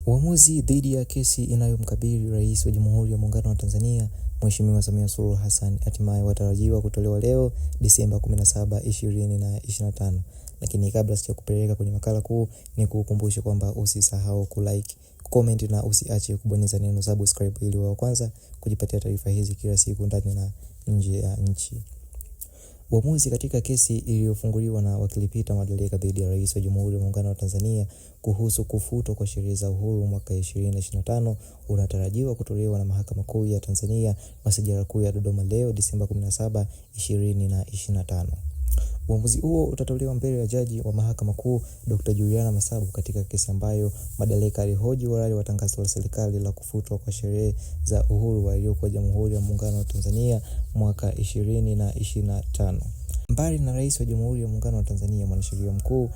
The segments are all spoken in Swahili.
Uamuzi dhidi ya kesi inayomkabili Rais wa Jamhuri ya Muungano wa Tanzania Mheshimiwa Samia Suluhu Hassan hatimaye watarajiwa kutolewa leo Disemba 17, 2025. Lakini kabla sijakupeleka kwenye makala kuu, ni kukumbusha kwamba usisahau kulike, comment na usiache kubonyeza neno subscribe ili wa kwanza kujipatia taarifa hizi kila siku ndani na nje ya nchi. Uamuzi katika kesi iliyofunguliwa na wakili Peter Madeleka dhidi ya Rais wa Jamhuri ya Muungano wa Tanzania kuhusu kufutwa kwa sheria za uhuru mwaka 2025 unatarajiwa kutolewa na Mahakama Kuu ya Tanzania Masijara Kuu ya Dodoma leo Disemba 17, 2025. Uamuzi huo utatolewa mbele ya Jaji wa Mahakama Kuu Dr. Juliana Masabu katika kesi ambayo Madeleka alihoji uhalali wa tangazo la serikali la kufutwa kwa sheria za uhuru waliokuwa Jamhuri ya Muungano wa Tanzania mwaka 2025. Mbali na Rais wa Jamhuri ya Muungano wa Tanzania, mwanasheria mkuu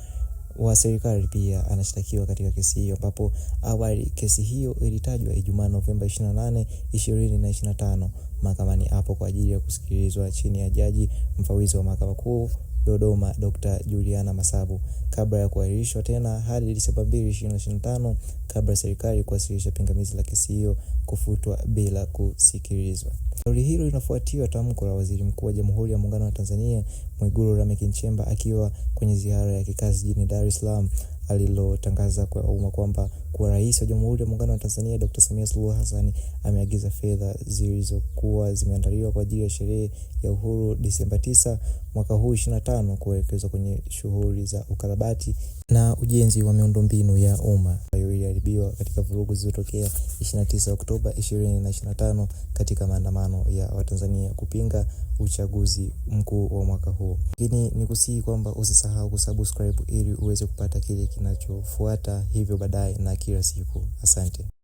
wa serikali pia anashtakiwa katika kesi hiyo, ambapo awali kesi hiyo ilitajwa Ijumaa Novemba 28, 2025 mahakamani hapo kwa ajili ya kusikilizwa chini ya Jaji mfawidhi wa Mahakama Kuu Dodoma Dr. Juliana Masabu kabla ya kuahirishwa tena hadi Disemba 2, 2025 kabla serikali kuwasilisha pingamizi la kesi hiyo kufutwa bila kusikilizwa. Shauri hilo linafuatia tamko la Waziri Mkuu wa Jamhuri ya Muungano wa Tanzania Mwigulu Lameck Nchemba akiwa kwenye ziara ya kikazi jijini Dar es Salaam alilotangaza kwa umma kwamba Rais wa Jamhuri ya Muungano wa Tanzania Dr. Samia Suluhu Hassan ameagiza fedha zilizokuwa zimeandaliwa kwa ajili ya sherehe ya uhuru Disemba 9 mwaka huu 25 kuelekezwa kwenye shughuli za ukarabati na ujenzi wa miundombinu ya umma ambayo iliharibiwa katika vurugu zilizotokea 29 Oktoba 2025 katika maandamano ya Watanzania kupinga uchaguzi mkuu wa mwaka huu. Lakini nikusihi kwamba usisahau kusubscribe ili uweze kupata kile kinachofuata hivyo baadaye na kila siku. Asante.